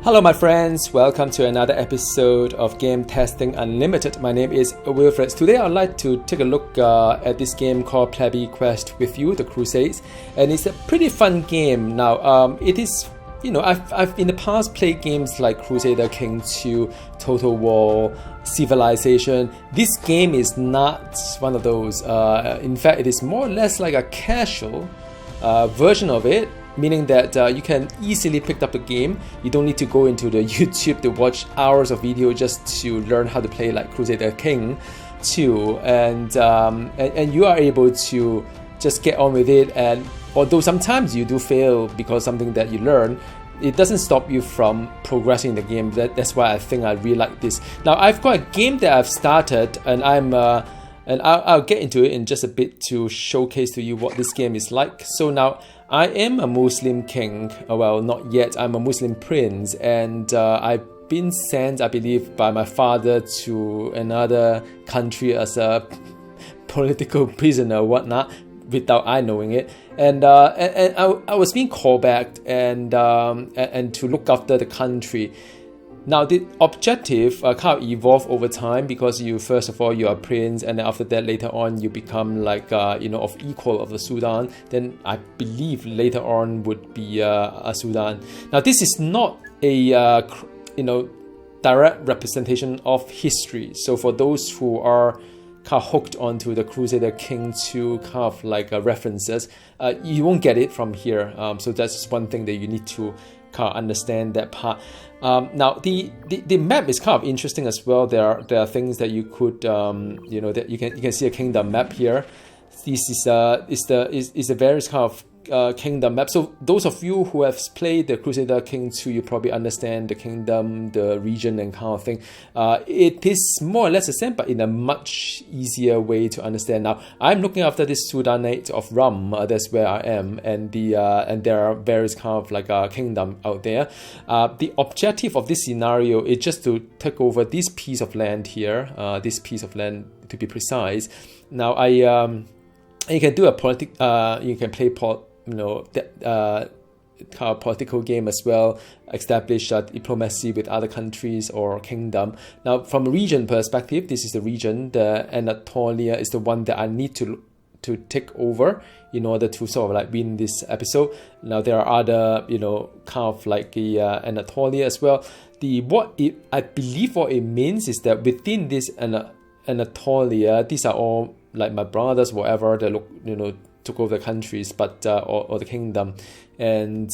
Hello my friends, welcome to another episode of Game Testing Unlimited. My name is Wilfred. Today I'd like to take a look at this game called Plebby Quest with you, the Crusades, and it's a pretty fun game. Now it is, I've in the past played games like Crusader King 2, Total War, Civilization. This game is not one of those. In fact, it is more or less like a casual version of it, meaning that you can easily pick up the game. You don't need to go into the YouTube to watch hours of video just to learn how to play like Crusader King 2, and you are able to just get on with it. And although sometimes you do fail because something that you learn, it doesn't stop you from progressing the game. That's why I think I really like this. Now I've got a game that I've started, and I'll get into it in just a bit to showcase to you what this game is like. So now I am a Muslim king. Well, not yet. I'm a Muslim prince, and I've been sent, I believe, by my father to another country as a political prisoner or whatnot, without I knowing it. And I was being called back and to look after the country. Now the objective kind of evolve over time, because first of all you are a prince, and then after that later on you become like of equal of the Sultan. Then I believe later on would be a Sultan. Now this is not a direct representation of history. So for those who are kind of hooked onto the Crusader King 2 kind of like references, you won't get it from here. So that's one thing that you need to kind of understand that part. Now the map is kind of interesting as well. There are things that you could that you can see a kingdom map here. This is a various kind of kingdom map. So those of you who have played the Crusader King 2, you probably understand the kingdom, the region, and kind of thing. It is more or less the same, but in a much easier way to understand. Now I'm looking after this Sultanate of Rum. That's where I am, and there are various kind of like kingdom out there. The objective of this scenario is just to take over this piece of land here. This piece of land, to be precise. Now you can do you can play kind of political game as well, establish diplomacy with other countries or kingdom. Now from a region perspective, this is the region. The Anatolia is the one that I need to take over in order to sort of like win this episode. Now there are other kind of like the Anatolia as well. I believe what it means is that within this Anatolia, these are all like my brothers, whatever, they took over the countries, but or the kingdom, and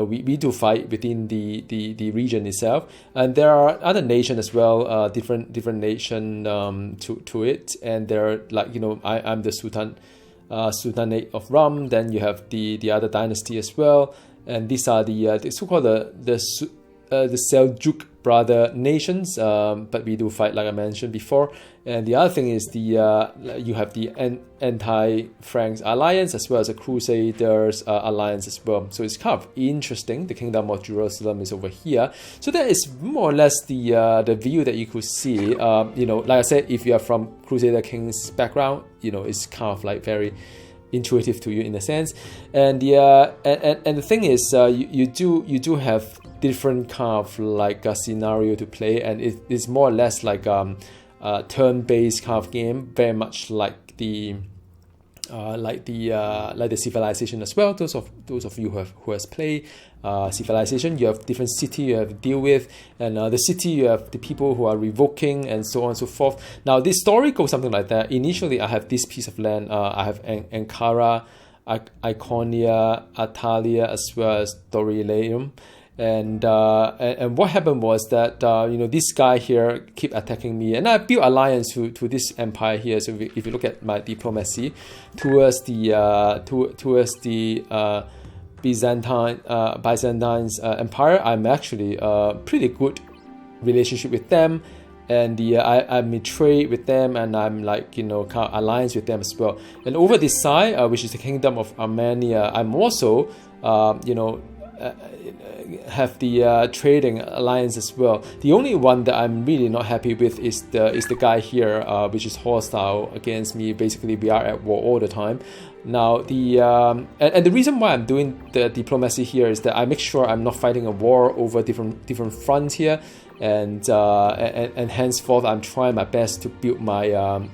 we do fight within the region itself. And there are other nations as well, different nation to it, and they're like I'm the Sultanate of Rum. Then you have the other dynasty as well, and these are the so-called the Seljuk brother nations, but we do fight like I mentioned before. And the other thing is you have the anti-Franks alliance as well as the Crusaders alliance as well. So it's kind of interesting. The Kingdom of Jerusalem is over here. So that is more or less the view that you could see. Like I said, if you are from Crusader King's background, it's kind of like very intuitive to you in a sense. And the thing is, you do have different kind of like a scenario to play, and it is more or less like turn-based kind of game, very much like the Civilization as well. Those of you who has played Civilization, you have different city you have to deal with, and the city you have the people who are revoking, and so on and so forth. Now this story goes something like that. Initially, I have this piece of land. I have Ankara, Iconia, Atalia, as well as Dorylaeum. And what happened was that this guy here keep attacking me, and I built alliance to this empire here. So if you look at my diplomacy towards the Byzantine empire, I'm actually pretty good relationship with them, and I'm trade with them, and I'm like kind of alliance with them as well. And over this side, which is the Kingdom of Armenia, I'm also have the trading alliance as well. The only one that I'm really not happy with is the guy here, which is hostile against me. Basically, we are at war all the time. Now and the reason why I'm doing the diplomacy here is that I make sure I'm not fighting a war over different fronts here, and henceforth I'm trying my best to build my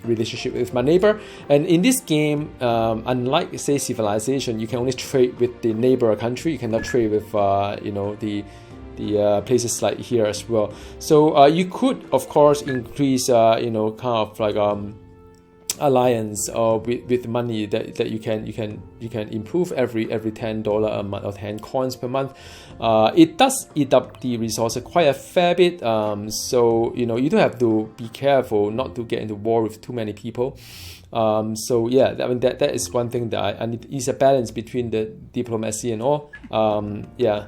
relationship with my neighbor. And in this game, unlike say Civilization, you can only trade with the neighbor country. You cannot trade with the places like here as well. So you could of course increase kind of like alliance or with money that you can improve every $10 a month or 10 coins per month. It does eat up the resources quite a fair bit, so you do have to be careful not to get into war with too many people. So yeah, I mean that is one thing that I need. Is a balance between the diplomacy and all. Yeah.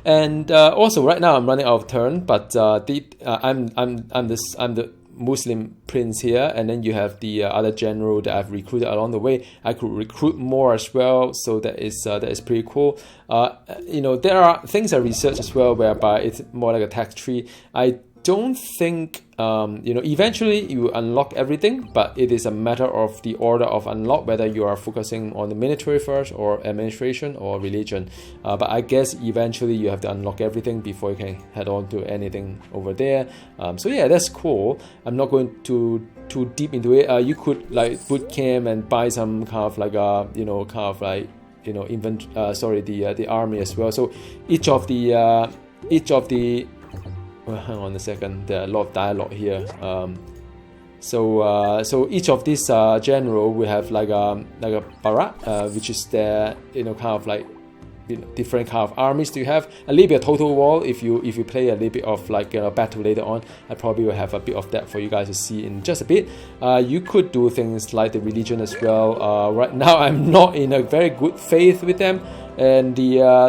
And also right now I'm running out of turn, but I'm the Muslim prince here, and then you have the other general that I've recruited along the way. I could recruit more as well, so that is pretty cool. There are things I researched as well whereby it's more like a tax tree. I don't think eventually you unlock everything, but it is a matter of the order of unlock, whether you are focusing on the military first or administration or religion. But I guess eventually you have to unlock everything before you can head on to anything over there. So yeah, that's cool. I'm not going too deep into it. You could like boot camp and buy some kind of like the army as well. So each of the well, hang on a second, there are a lot of dialogue here. So each of these general will have like a barak, which is their kind of like different kind of armies do you have. A little bit of total war. If you play a little bit of like battle later on, I probably will have a bit of that for you guys to see in just a bit. You could do things like the religion as well. Right now I'm not in a very good faith with them, and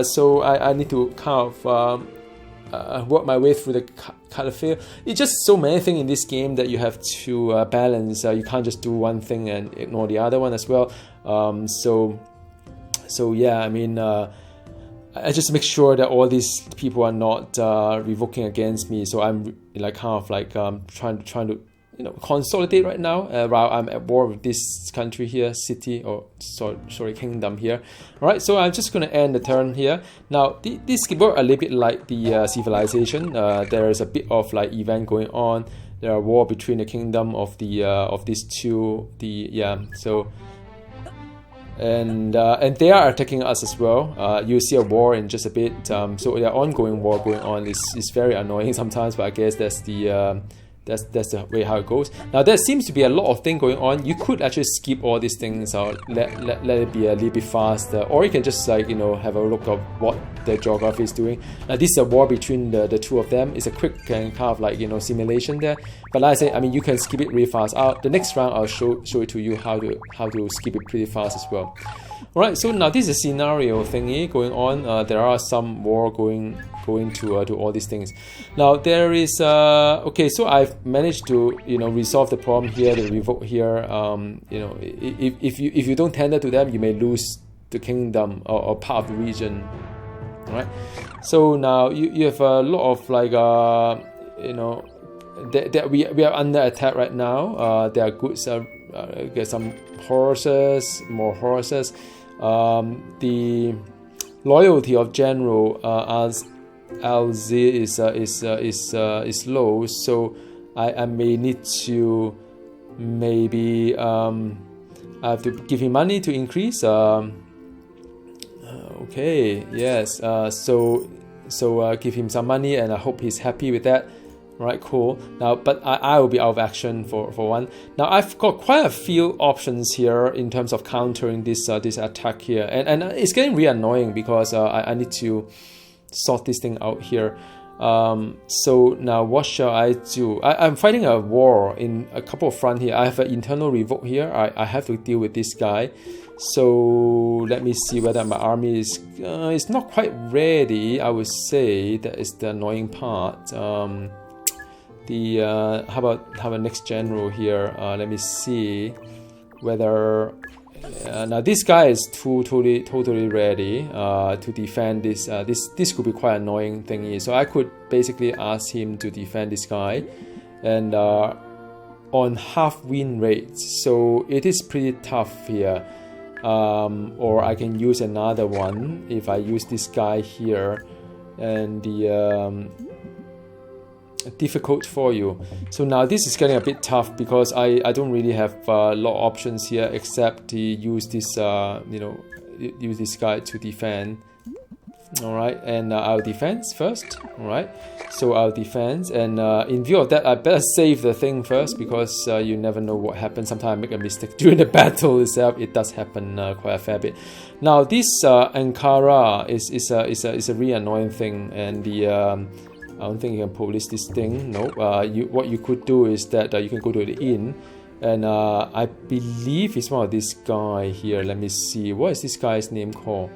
so I need to kind of work my way through the caliphate. It's just so many things in this game that you have to balance. You can't just do one thing and ignore the other one as well. So yeah, I mean, I just make sure that all these people are not revoking against me. So I'm like kind of like trying to consolidate right now while I'm at war with this country here, city, or sorry, kingdom here. All right, so I'm just going to end the turn here. Now, this works a little bit like the Civilization. There is a bit of like event going on. There are war between the kingdom of these two. And they are attacking us as well. You'll see a war in just a bit. So the ongoing war going on is very annoying sometimes, but I guess that's the way how it goes. Now there seems to be a lot of things going on. You could actually skip all these things or let it be a little bit faster, or you can just like have a look at what the geography is doing. Now this is a war between the two of them. It's a quick kind of like simulation there. But like I say, I mean you can skip it really fast. The next round I'll show it to you how to skip it pretty fast as well. Alright, so now this is a scenario thingy going on. There are some war going to all these things. Now there is okay, so I've managed to resolve the problem here, the revoke here. If you don't tender to them, you may lose the kingdom or part of the region. Alright, so now you have a lot of like that we are under attack right now. There are goods. Get some horses, more horses. The loyalty of General as LZ is low, so I may need to maybe I have to give him money to increase. Okay, yes. So give him some money, and I hope he's happy with that. Right, cool. Now, but I will be out of action for one. Now, I've got quite a few options here in terms of countering this attack here, and it's getting really annoying because I need to sort this thing out here. So now what shall I do? I'm fighting a war in a couple of fronts here. I have an internal revolt here. I have to deal with this guy. So let me see whether my army is it's not quite ready. I would say that is the annoying part. How about next general here? Let me see whether now this guy is totally ready to defend this. This could be quite annoying thingy. So I could basically ask him to defend this guy, and on half win rates, so it is pretty tough here. Or I can use another one if I use this guy here, and the difficult for you. So now this is getting a bit tough because I don't really have a lot of options here except to use this use this guy to defend. Alright, and I'll defend first. Alright, so I'll defend, and in view of that, I better save the thing first because you never know what happens. Sometimes I make a mistake during the battle itself. It does happen quite a fair bit. Now this Ankara is a really annoying thing, and the I don't think you can police this thing. No, what you could do is that you can go to the inn, and I believe it's one of this guy here. Let me see, what is this guy's name called?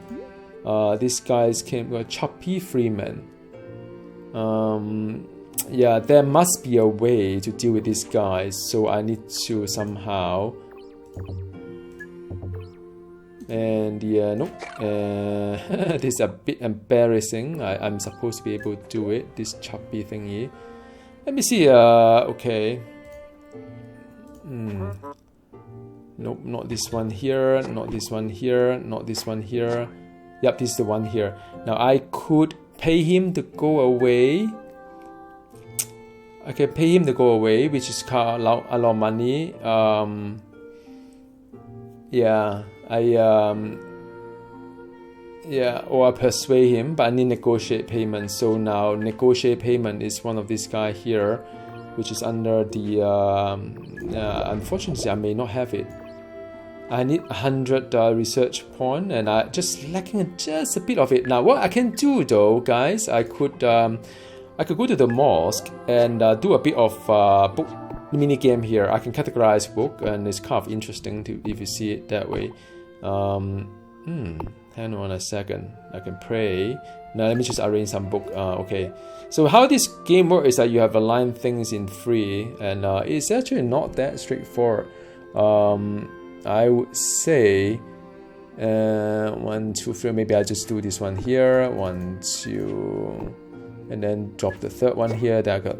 This guy's came Choppy Freeman. Yeah, there must be a way to deal with these guys, so I need to somehow. And yeah, nope. This is a bit embarrassing. I'm supposed to be able to do it. This choppy thingy. Let me see. Okay. Nope, not this one here. Not this one here. Not this one here. Yep, this is the one here. Now I could pay him to go away. I can pay him to go away, which is a lot of money. Yeah, or I persuade him, but I need negotiate payment. So now negotiate payment is one of this guy here, which is under the. Unfortunately, I may not have it. I need 100 research point, and I just lacking just a bit of it. Now, what I can do though, guys, I could go to the mosque and do a bit of book mini game here. I can categorize book, and it's kind of interesting to if you see it that way. Hang on a second. I can pray. Now let me just arrange some book. Okay. So how this game works is that you have aligned things in free, and it's actually not that straightforward. I would say 1, 2, 3. Maybe I just do this one here. 1, 2, and then drop the third one here. That I got,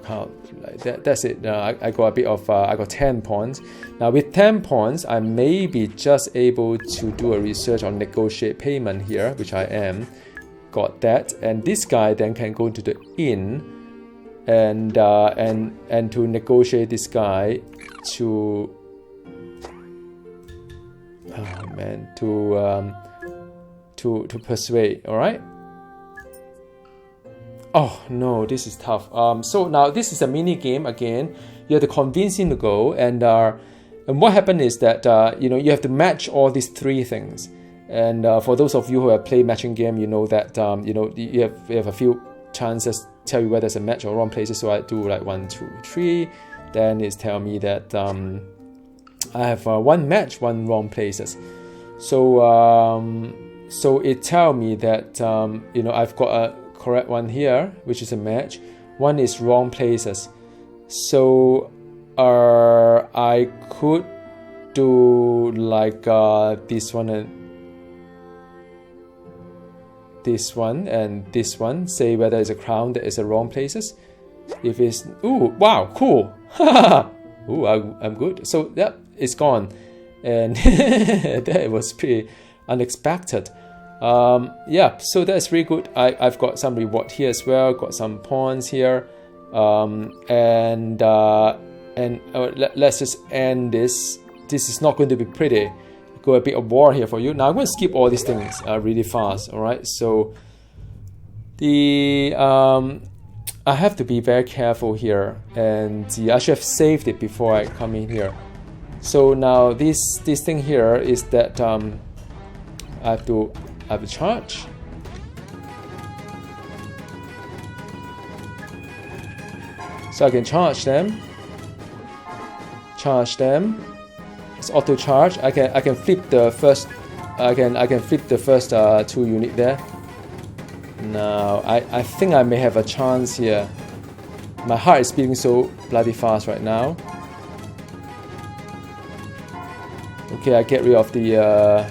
kind of like that. That's it. I got a bit of. I got 10 points. Now with 10 points, I may be just able to do a research on negotiate payment here, which I am. Got that, and this guy then can go to the inn, and to negotiate this guy to. Oh man, to persuade. All right. Oh no, this is tough. So now this is a mini game again. You have to convince him to go, and what happened is that you have to match all these 3 things. And for those of you who have played matching game, you know that you have a few chances tell you whether it's a match or wrong places. So I do like 1, 2, 3. Then it's tell me that. I have 1 match, 1 wrong places. So it tell me that I've got a correct one here, which is a match. 1 is wrong places. So I could do like this one and this one and this one. Say whether it's a crown that is a wrong places. If it's wow, cool. I'm good. So yep, it's gone, and that was pretty unexpected. Yeah, so that's really good. I've got some reward here as well. Got some points here, let's just end this. This is not going to be pretty. Go a bit of war here for you. Now I'm going to skip all these things really fast. All right, so the I have to be very careful here, and I should have saved it before I come in here. So now this thing here is that I have to charge. So I can charge them. It's auto charge. I can flip the first. I can flip the first 2 unit there. Now, I think I may have a chance here. My heart is beating so bloody fast right now. Okay, I get rid of the. I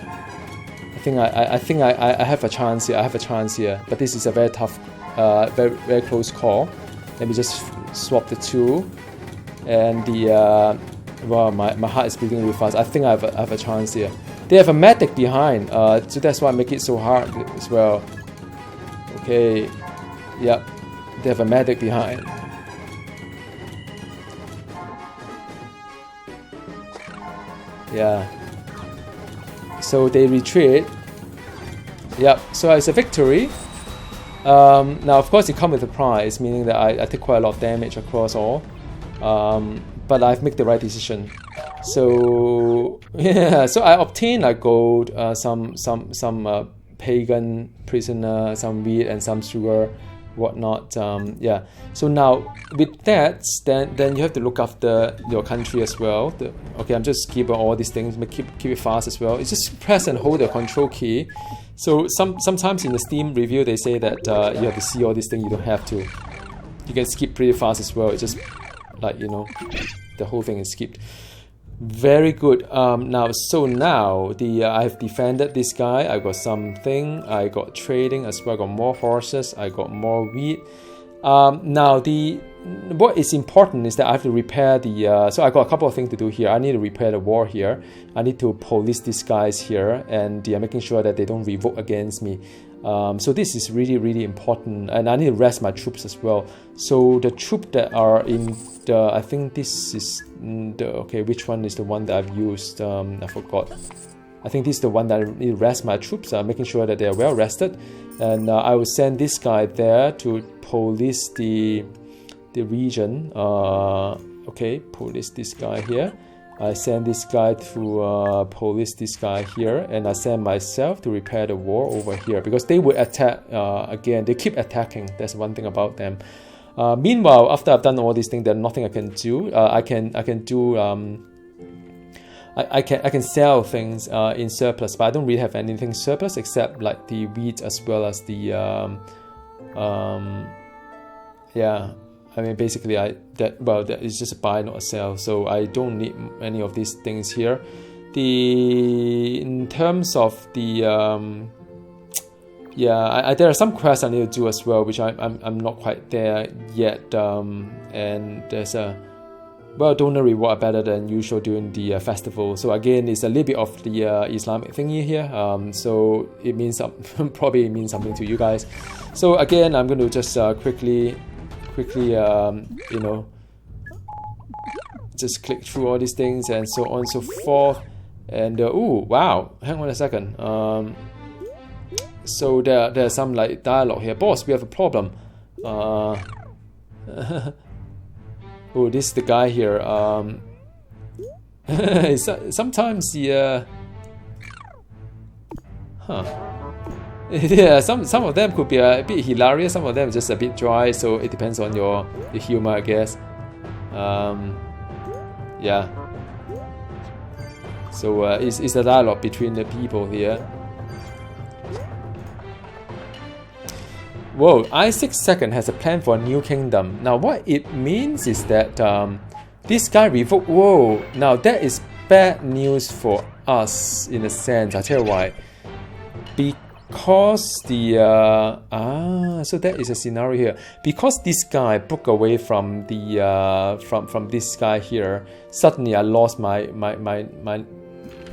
think I have a chance here. But this is a very tough, very close call. Let me just swap the 2. And the wow, my heart is beating really fast. I think I have a chance here. They have a medic behind, so that's why I make it so hard as well. Okay, yep, they have a medic behind. Yeah. So they retreat. Yep. So it's a victory. Now, of course, it comes with a price, meaning that I take quite a lot of damage across all. But I've made the right decision. So yeah. So I obtained like gold, some pagan prisoner, some wheat, and some sugar, whatnot. Yeah. So now with that, then you have to look after your country as well. Okay, I'm just keeping all these things, keep it fast as well. It's just press and hold the control key. So sometimes in the Steam review they say that you have to see all these things. You don't have to. You can skip pretty fast as well. It's just like, you know, the whole thing is skipped. Very good. Now I've defended this guy. I got something. I got trading as well. I got more horses. I got more wheat. Now what is important is that I have to repair the. So I got a couple of things to do here. I need to repair the wall here. I need to police these guys here, and making sure that they don't revolt against me. So this is really, really important, and I need to rest my troops as well. So the troops that are in the, I think this is okay. Which one is the one that I've used? I forgot. I think this is the one that I need to rest my troops, making sure that they are well rested, and I will send this guy there to police the region. Okay, police this guy here. I send this guy to police this guy here, and I send myself to repair the wall over here, because they will attack again. They keep attacking. That's one thing about them. Meanwhile, after I've done all these things, there's nothing I can do. I can sell things in surplus, but I don't really have anything surplus except like the wheat as well as the yeah. I mean, basically, that is just a buy, not a sell. So I don't need any of these things here. In terms of the yeah, there are some quests I need to do as well, which I'm not quite there yet. And there's a donor reward better than usual during the festival. So again, it's a little bit of the Islamic thingy here. So it means probably means something to you guys. So again, I'm going to just quickly you know, just click through all these things and so on and so forth. And ooh, wow, hang on a second. So there's some like dialogue here. Boss, we have a problem. Oh, this is the guy here. Sometimes the yeah, some of them could be a bit hilarious, some of them just a bit dry, so it depends on your humor, I guess. Yeah. So it's a dialogue between the people here. Whoa, Isaac II has a plan for a new kingdom. Now what it means is that this guy revoked. Whoa, now that is bad news for us in a sense. I'll tell you why. Because so that is a scenario here. Because this guy broke away from the from this guy here, suddenly I lost my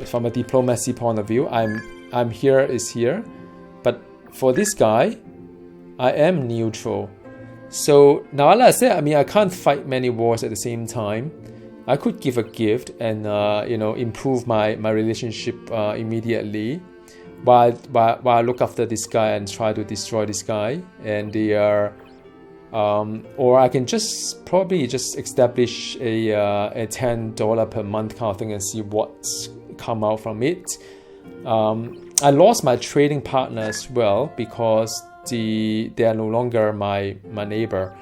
from a diplomacy point of view. I'm here is here, but for this guy, I am neutral. So now, like I said, I mean, I can't fight many wars at the same time. I could give a gift and you know, improve my relationship immediately. While I look after this guy and try to destroy this guy, and they are, or I can just probably just establish a $10 per month kind of thing and see what's come out from it. I lost my trading partner as well because they are no longer my neighbor.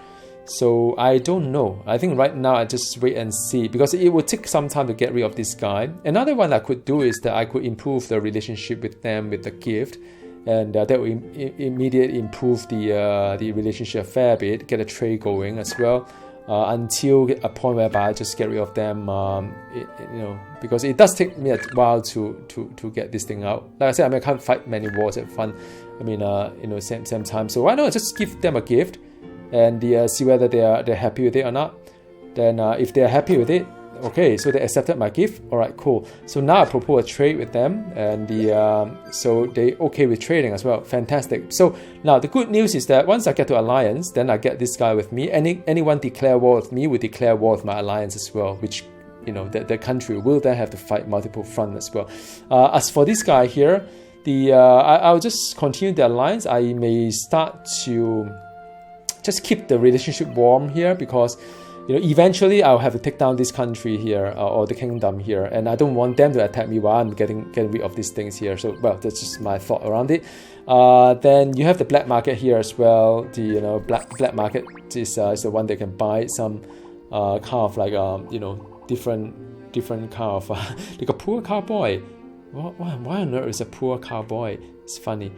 So I don't know. I think right now I just wait and see, because it would take some time to get rid of this guy. Another one I could do is that I could improve the relationship with them with the gift, and that will immediately improve the relationship a fair bit, get a trade going as well, until a point whereby I just get rid of them. You know, because it does take me a while to get this thing out. Like I said, I mean, I can't fight many wars at fun. I mean, you know, same time. So why not just give them a gift and see whether they're happy with it or not. Then if they're happy with it, okay, so they accepted my gift. All right, cool. So now I propose a trade with them, and so they okay with trading as well. Fantastic. So now the good news is that once I get to alliance, then I get this guy with me. Anyone declare war with me will declare war with my alliance as well, which the country will then have to fight multiple fronts as well. As for this guy here, I'll just continue the alliance. I may start to just keep the relationship warm here because eventually I'll have to take down this country here or the kingdom here, and I don't want them to attack me while I'm getting rid of these things here. So well, that's just my thought around it. Then you have the black market here as well. The black market is the one that can buy some kind of like different kind of like a poor cowboy. Why on earth is a poor cowboy? It's funny.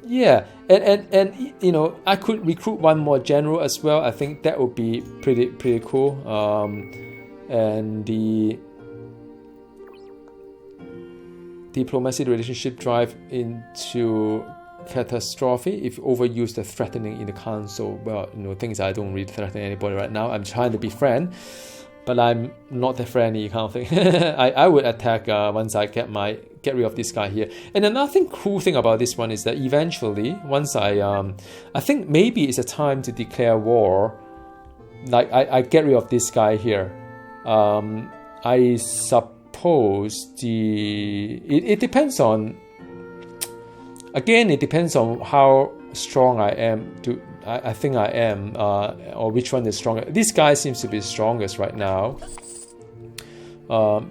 Yeah, and I could recruit one more general as well. I think that would be pretty cool. And the diplomacy relationship drive into catastrophe if you overuse the threatening in the council. Well, things I don't really threaten anybody right now. I'm trying to be friend, but I'm not that friendly kind of thing. I would attack once I get rid of this guy here. And another cool thing about this one is that eventually, once I think maybe it's a time to declare war. Like I get rid of this guy here. I suppose it depends on. Again, it depends on how strong I am. I think I am, or which one is stronger. This guy seems to be the strongest right now.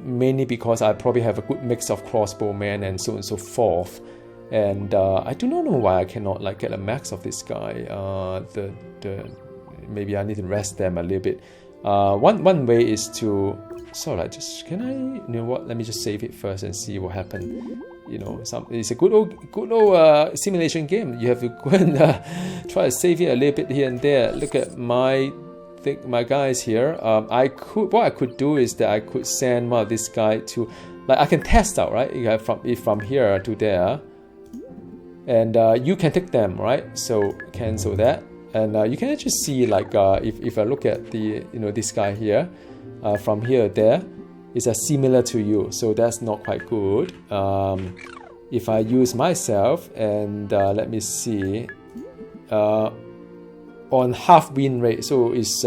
Mainly because I probably have a good mix of crossbowmen and so on and so forth. And I do not know why I cannot get a max of this guy. Maybe I need to rest them a little bit. One way is to can I? Let me just save it first and see what happened. It's a good old simulation game. You have to go and try to save it a little bit here and there. Look at my guys here. What I could do is that I could send one of this guy to, I can test out, right? You have from here to there, and you can take them, right? So cancel that, and you can actually see if I look at this guy here, from here to there. Is similar to you, so that's not quite good. If I use myself and let me see, on half win rate, so is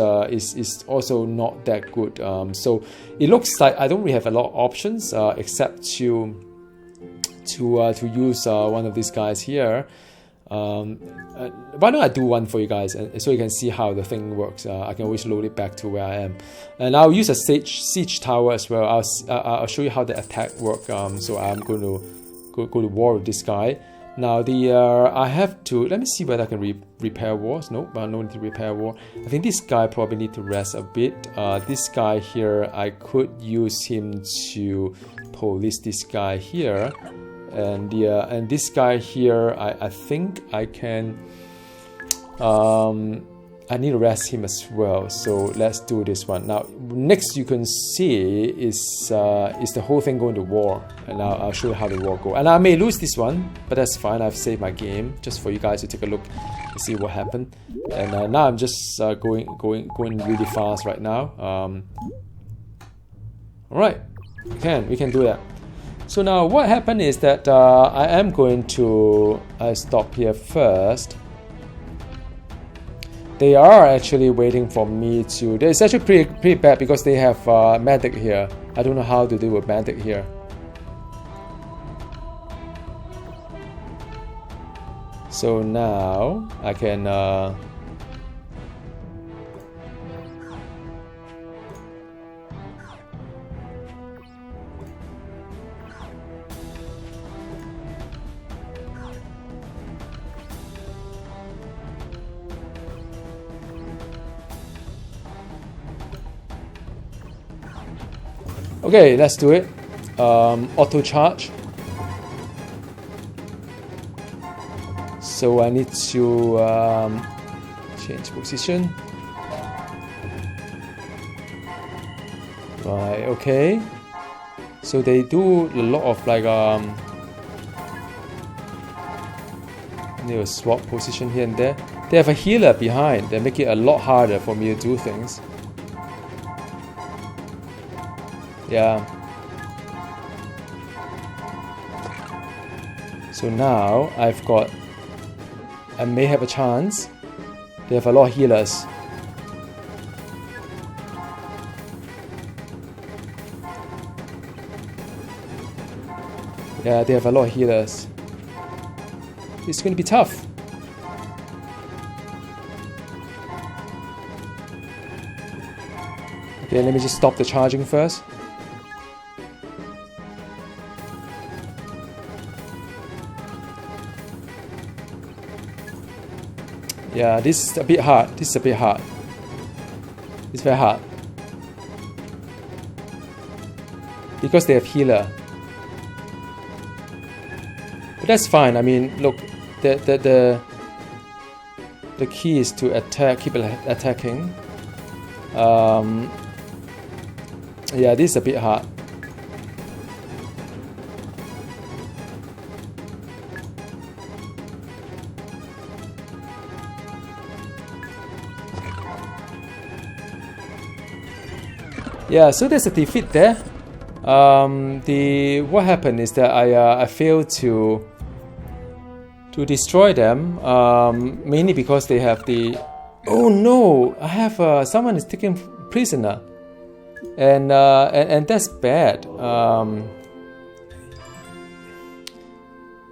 also not that good. So it looks like I don't really have a lot of options except to use one of these guys here. Why don't I do one for you guys, and so you can see how the thing works. I can always load it back to where I am, and I'll use a siege tower as well. I'll show you how the attack works. So I'm going to go to war with this guy. Now I have to, let me see whether I can repair wars. No need to repair war. I think this guy probably need to rest a bit. This guy here, I could use him to police this guy here. And this guy here, I think I can. I need to rest him as well. So let's do this one now. Next, you can see is the whole thing going to war, and I'll show you how the war go. And I may lose this one, but that's fine. I've saved my game just for you guys to take a look and see what happened. And now I'm just going really fast right now. All right, we can do that. So now what happened is that I am going to stop here first. They are actually waiting for me to. It's actually pretty bad because they have medic here. I don't know how to deal with medic here. So now I can. Okay, let's do it. Auto charge. So I need to change position. Right, okay. So they do a lot of need to swap position here and there. They have a healer behind. They make it a lot harder for me to do things. Yeah. So now I may have a chance. They have a lot of healers. Yeah, they have a lot of healers. It's going to be tough. Okay, let me just stop the charging first. Yeah, this is a bit hard. This is a bit hard. It's very hard. Because they have healer. But that's fine. I mean, look, the key is to attack, keep attacking. Yeah, this is a bit hard. Yeah, so there's a defeat there. What happened is that I failed to destroy them, mainly because they have the. Oh no! I have someone is taken prisoner, and that's bad.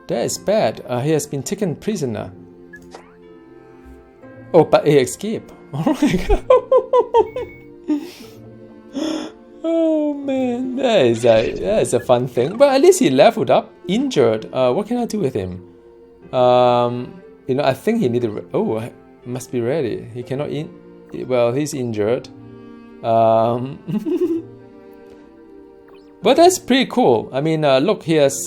That is bad. He has been taken prisoner. Oh, but he escaped. Oh my god! Oh man, that is a fun thing. But at least he leveled up. Injured. What can I do with him? You know, I think he needed. Oh, must be ready. He cannot well, he's injured. But that's pretty cool. I mean, look, he has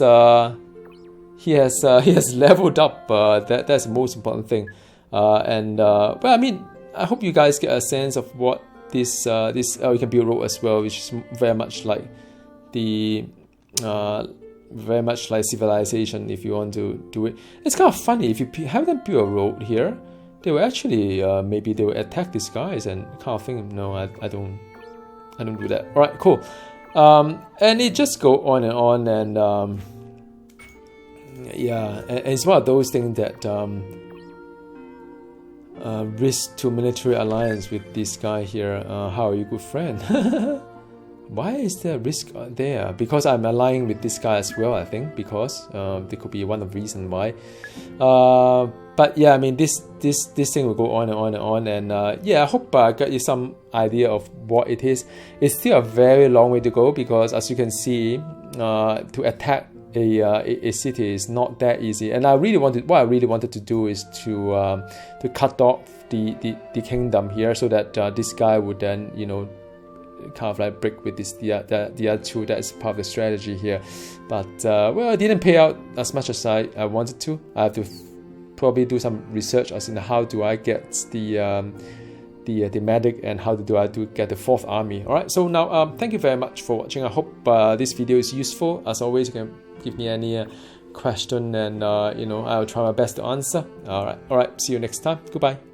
leveled up. That's the most important thing. But I mean, I hope you guys get a sense of what this you can build road as well, which is very much like very much like Civilization. If you want to do it, it's kind of funny if you have them build a road here. They will actually maybe they will attack these guys and kind of think, no, I don't do that. All right, cool. And it just go on, and yeah, and it's one of those things that risk to military alliance with this guy here. How are you, good friend? Why is there risk there? Because I'm allying with this guy as well, I think, because there could be one of the reasons why. But yeah, I mean, this thing will go on and on and on, and yeah, I hope I got you some idea of what it is. It's still a very long way to go, because as you can see, to attack a city is not that easy. And what I really wanted to do is to cut off the kingdom here, so that this guy would then, you know, kind of like break with the other two. That's part of the strategy here. But well, it didn't pay out as much as I wanted to. I have to probably do some research as in how do I get the medic, and how do I get the 4th army. Alright, so now thank you very much for watching. I hope this video is useful. As always, you can give me any question, and you know, I'll try my best to answer. Alright, see you next time. Goodbye.